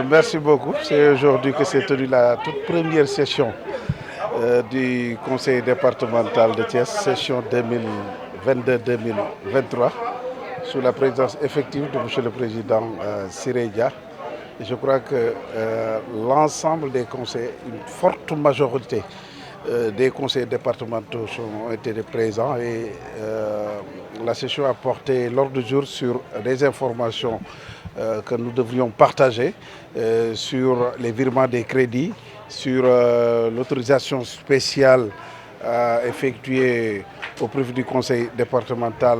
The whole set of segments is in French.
Merci beaucoup. C'est aujourd'hui que s'est tenue la toute première session du conseil départemental de Thiès, session 2022-2023, sous la présidence effective de M. le Président Siré Dia. Je crois que l'ensemble des conseils, une forte majorité des conseils départementaux ont été présents et la session a porté l'ordre du jour sur des informations que nous devrions partager sur les virements des crédits, sur l'autorisation spéciale effectuée au profit du conseil départemental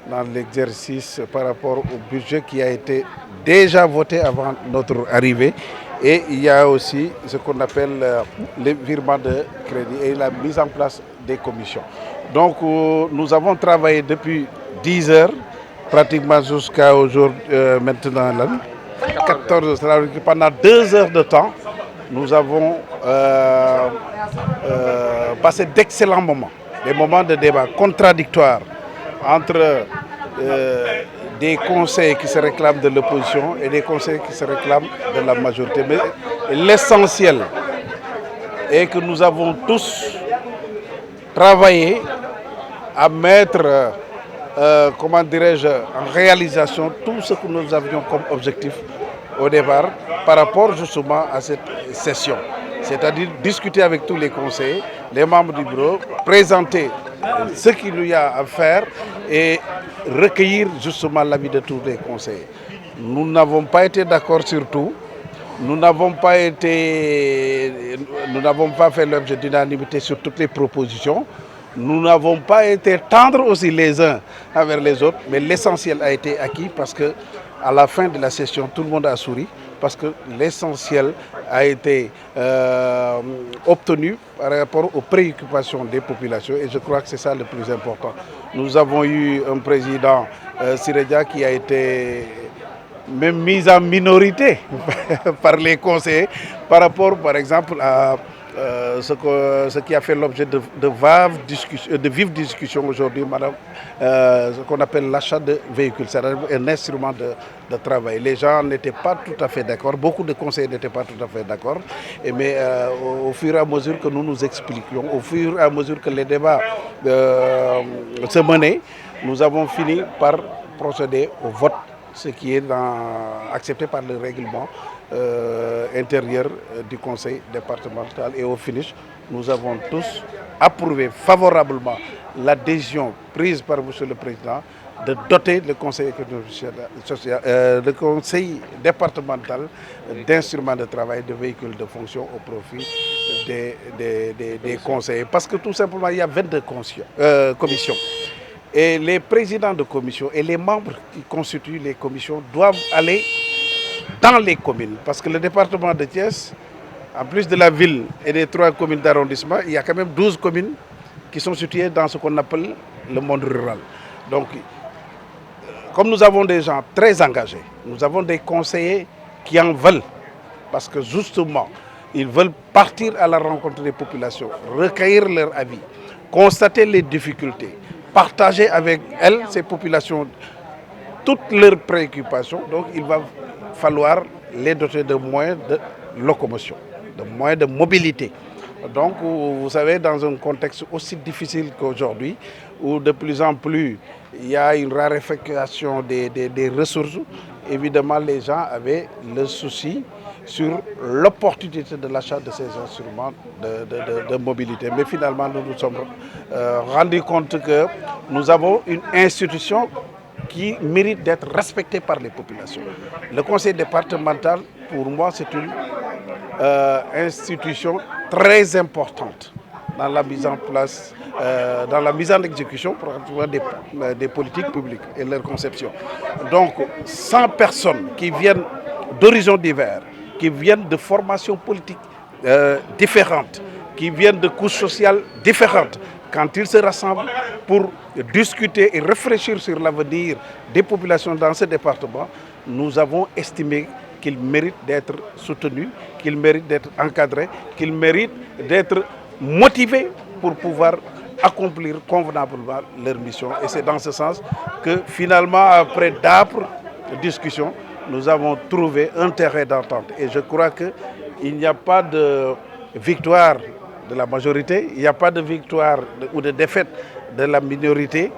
dans l'exercice par rapport au budget qui a été déjà voté avant notre arrivée. Et il y a aussi ce qu'on appelle les virements de crédit et la mise en place des commissions. Donc nous avons travaillé depuis 10 heures, pratiquement jusqu'à aujourd'hui, maintenant, 14 heures. Pendant 2 heures de temps, nous avons passé d'excellents moments, des moments de débat contradictoires entre des conseils qui se réclament de l'opposition et des conseils qui se réclament de la majorité. Mais l'essentiel est que nous avons tous travaillé à mettre, comment dirais-je, en réalisation tout ce que nous avions comme objectif au départ par rapport justement à cette session. C'est-à-dire discuter avec tous les conseillers, les membres du bureau, présenter ce qu'il y a à faire et recueillir justement l'avis de tous les conseillers. Nous n'avons pas été d'accord sur tout. Nous n'avons pas fait l'objet d'unanimité sur toutes les propositions. Nous n'avons pas été tendres aussi les uns envers les autres, mais l'essentiel a été acquis parce que à la fin de la session, tout le monde a souri parce que l'essentiel a été obtenu par rapport aux préoccupations des populations et je crois que c'est ça le plus important. Nous avons eu un président, Siré Dia, qui a été même mis en minorité par les conseillers par rapport, par exemple, à ce qui a fait l'objet de vives discussions aujourd'hui, madame, ce qu'on appelle l'achat de véhicules, c'est-à-dire un instrument de travail. Les gens n'étaient pas tout à fait d'accord, beaucoup de conseillers n'étaient pas tout à fait d'accord, mais au fur et à mesure que nous nous expliquions, au fur et à mesure que les débats se menaient, nous avons fini par procéder au vote, ce qui est accepté par le règlement intérieur du conseil départemental. Et au finish, nous avons tous approuvé favorablement l'adhésion prise par M. le Président de doter le conseil départemental d'instruments de travail, de véhicules de fonction au profit des conseillers. Parce que tout simplement, il y a 22 commissions. Et les présidents de commission et les membres qui constituent les commissions doivent aller dans les communes. Parce que le département de Thiès, en plus de la ville et des 3 communes d'arrondissement, il y a quand même 12 communes qui sont situées dans ce qu'on appelle le monde rural. Donc, comme nous avons des gens très engagés, nous avons des conseillers qui en veulent. Parce que justement, ils veulent partir à la rencontre des populations, recueillir leur avis, constater les difficultés, partager avec elles, ces populations, toutes leurs préoccupations. Donc il va falloir les doter de moyens de locomotion, de moyens de mobilité. Donc vous savez, dans un contexte aussi difficile qu'aujourd'hui, où de plus en plus il y a une raréfaction des ressources, évidemment les gens avaient le souci sur l'opportunité de l'achat de ces instruments de mobilité. Mais finalement, nous nous sommes rendus compte que nous avons une institution qui mérite d'être respectée par les populations. Le conseil départemental, pour moi, c'est une institution très importante dans la mise en place, dans la mise en exécution des politiques publiques et leur conception. Donc, 100 personnes qui viennent d'horizons divers, qui viennent de formations politiques différentes, qui viennent de couches sociales différentes, quand ils se rassemblent pour discuter et réfléchir sur l'avenir des populations dans ce département, nous avons estimé qu'ils méritent d'être soutenus, qu'ils méritent d'être encadrés, qu'ils méritent d'être motivés pour pouvoir accomplir convenablement leur mission. Et c'est dans ce sens que finalement, après d'âpres discussions, nous avons trouvé un terrain d'entente. Et je crois qu'il n'y a pas de victoire de la majorité, il n'y a pas de victoire ou de défaite de la minorité.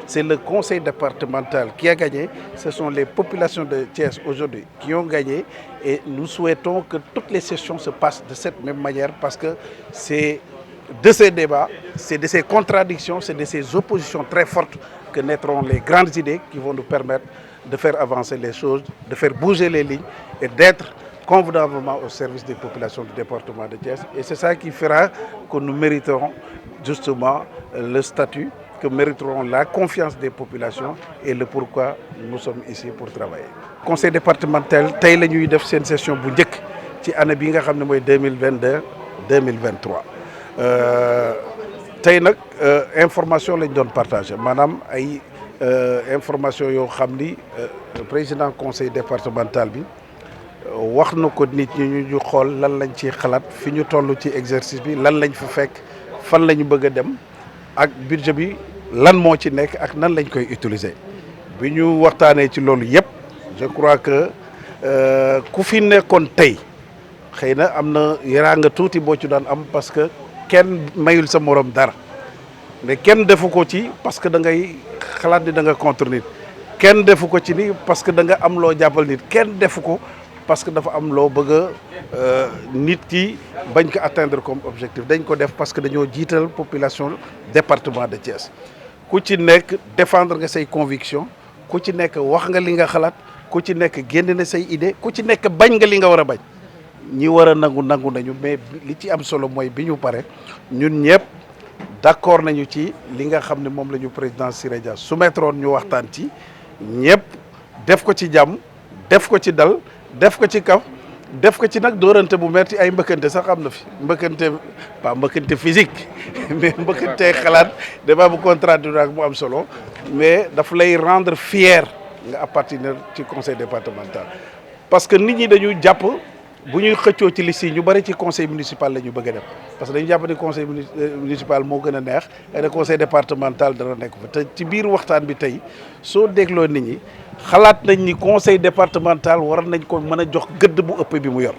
C'est le conseil départemental qui a gagné. Ce sont les populations de Thiès aujourd'hui qui ont gagné. Et nous souhaitons que toutes les sessions se passent de cette même manière parce que c'est de ces débats, c'est de ces contradictions, c'est de ces oppositions très fortes que naîtront les grandes idées qui vont nous permettre de faire avancer les choses, de faire bouger les lignes et d'être convenablement au service des populations du département de Thiès. Et c'est ça qui fera que nous mériterons justement le statut, que mériteront la confiance des populations et le pourquoi nous sommes ici pour travailler. Conseil départemental tey la ñuy def seen session bu njëkk ci année bi nga xam ne mooy 2022-2023 tey nag information lañ doon partagé maanaam ay information yoo xam ni président conseil départemental bi wax na ko nit ñi ñu xool lan lañ ci xalaat fi ñu toll ci exercice bi lan lañ fa fekk fan la ñu bëgg a dem ak budget bi lan moo ci nekk ak nan lañ koy utiliser bi ñu waxtaanee ci loolu yëpp je crois que ku fi nekkoon tey xëy na am na yaraa nga tuuti boo ci daan am parce que kenn mayul sa morom dara mais kenn defu ko ci parce que da ngay xalaat ni da nga contre nit kenn defu ko ci ni parce que da nga am loo jàppal nit kenn defu ko parce que dafa am loo bëgg a nit ki bañ ko atteindre comme objectif dañ ko def parce que dañoo jiital population département de Thiès ku ci nekk défendre nga say conviction ku ci nekk wax nga li nga xalaat ku ci nekk génn na say idée ku ci nekk bañ nga li nga war a bañ ñi war a nangu nañu mais li ci am solo mooy bi ñu pare ñun ñëpp d'accord nañu ci li nga xam ne moom la ñu président Siré Dia soumettroon ñu waxtaan ci ñëpp def ko ci jàmm def ko ci dal def ko ci kaf def ko ci nag dóorante bu metti ay mbëkkante sax am na fi mbëkkante pas mbëkkante physique mais mbëkkante xalaat débat bu contradictoire ak mu am solo mais daf lay rendre fier nga appartenir ci conseil départemental parce que nit ñi dañu jàpp bu ñuy xëccoo ci liste yi ñu bari ci conseil municipal la ñu bëgg a dem parce que dañu jàpp ni conseil municipal moo gën a neex et le conseil départemental dana nekk fa te ci biir waxtaan bi tey soo dégloo nit ñi xalaat nañ ni conseil départemental war nañ ko mën a jox gëdd bu ëpp bi mu yor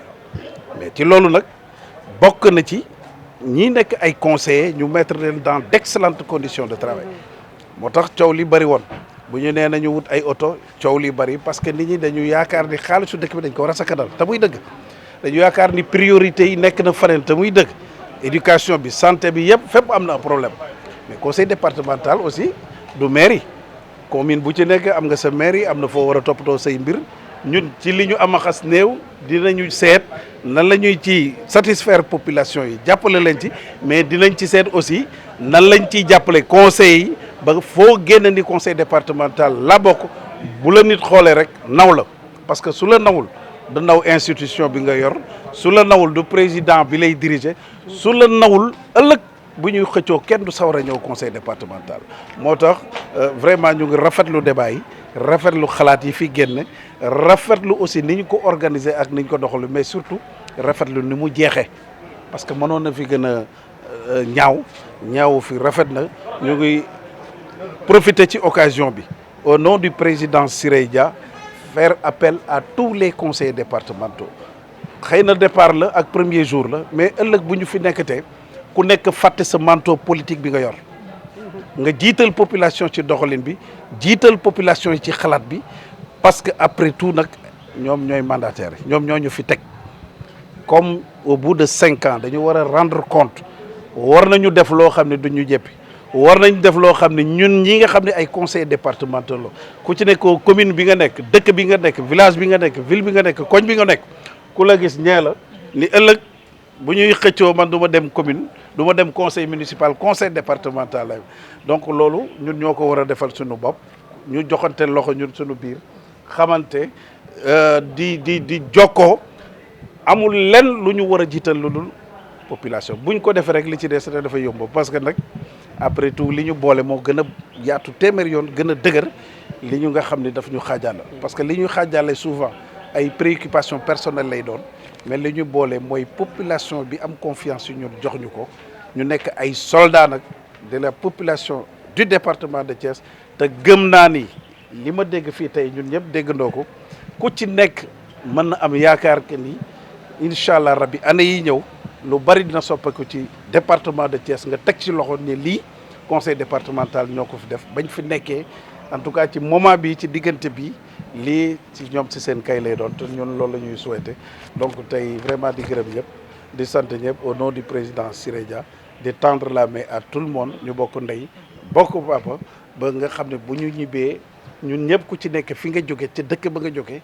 mais ci loolu nag bokk na ci ñi nekk ay conseillers ñu mettre leen dans d'excellentes conditions de travail moo tax coow li bari woon bu ñu nee nañu wut ay oto coow li bari parce que nit ñi dañu yaakaar ni xaalisu dëkk bi dañ ko war a sakkanal te muy dëgg dañu yaakaar ni priorité yi nekk na faneen te muy dëgg éducation bi santé bi yëpp fépp am na problème mais conseil départemental aussi du mairie commune bu ci nekk am nga sa mairie am na foo war a toppatoo say mbir ñun ci li ñu am a xas néew dinañu seet nan la ñuy ci satisfaire population yi jàppale leen ci mais dinañ ci seet aussi nan lañ ciy jàppale conseil yi ba foo génn ni conseil départemental la bokk bu la nit xoolee rek naw la parce que su la nawul du naw institution bi nga yor su la nawul du président bi lay diriger su la nawul ëllëg bu ñuy xëccoo kenn du sawar a ñëw conseil départemental moo tax vraiment ñu ngi rafetlu débat yi rafetlu xalaat yi fi génn rafetlu aussi ni ñu ko organiser ak ni ñu ko doxalu mais surtout rafetlu ni mu jeexee parce que mënoon na fi gën a ñaaw fi rafet na ñu ngi profiter ci occasion bi au nom du président Siré Dia faire appel à tous les conseillers départementaux xëy na départ la ak premier jour la mais ëllëg bu ñu fi nekkatee ku nekk fàtte sa manteau politique bi nga yor nga jiital population ci doxalin bi jiital population yi ci xalaat bi parce que après tout nag ñoom ñooy mandataires ñoom ñoo ñu fi teg comme au bout de 5 ans dañu war a rendre compte war nañu def loo xam ne du ñu jéppi war nañ def loo xam ne ñun ñi nga xam ne ay conseils départementaux la ku ci nekk commune bi nga nekk dëkk bi nga nekk village bi nga nekk ville bi nga nekk koñ bi nga nekk ku la gis ñee la ni ëllëg bu ñuy xëccoo man du ma dem commune du ma dem conseil municipal conseil départemental la donc loolu ñun ñoo ko war a defal suñu bopp ñu joxante loxo ñun suñu biir xamante di jokkoo amul lenn lu ñu war a jiital lu dul population buñ ko defee rek li ci des dafa yomb parce que nag après tout li ñu boole moo gën a yaatu téeméer yoon gën a dëgër li ñu nga xam ne daf ñu xaajaale parce que li ñu xaajaale souvent ay préoccupations personnelles lay doon mais li ñu boole mooy population bi am confiance yu ñun jox ñu ko ñu nekk ay soldats nag de la population du département de Thiès te gëm naa ni li ma dégg fii tey ñun ñëpp déggandoo ko ku ci nekk mën na am yaakaar que ni incha allah rabbi année yi ñëw lu bari dina soppeeku ci département de Thiès nga teg ci loxo ne lii conseil départemental ñoo ko fi def bañ fi nekkee en tout cas ci moment bi ci diggante bi lii ci ñoom ci seen kay lay doon te ñun loolu la ñuy souhaité donc tey vraiment di gërëm ñëpp di sant ñëpp au nom du président Siré Dia di tendre la main à tout le monde ñu bokk ndey bokk papa ba nga xam ne bu ñu ñibbee ñun ñëpp ku ci nekk fi nga jóge ci dëkk ba nga jóge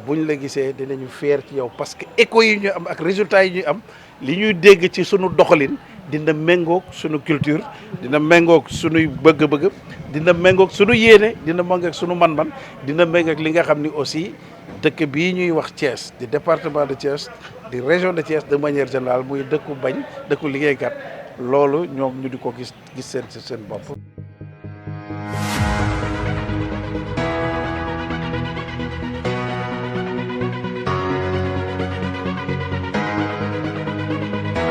buñ la gisee dinañu fier ci yow parce que écho yi ñu am ak résultats yi ñuy am li ñuy dégg ci sunu doxalin dina méngoog sunu culture dina méngoog sunuy bëgg-bëgg dina méngoog sunu yéene dina méngoog sunu man-man dina méngoog li nga xam ni aussi dëkk bii ñuy wax Thiès di département de Thiès di région de Thiès de manière générale muy dëkku bañ dëkku liggéeykat loolu ñoom ñu di ko gis seen bopp.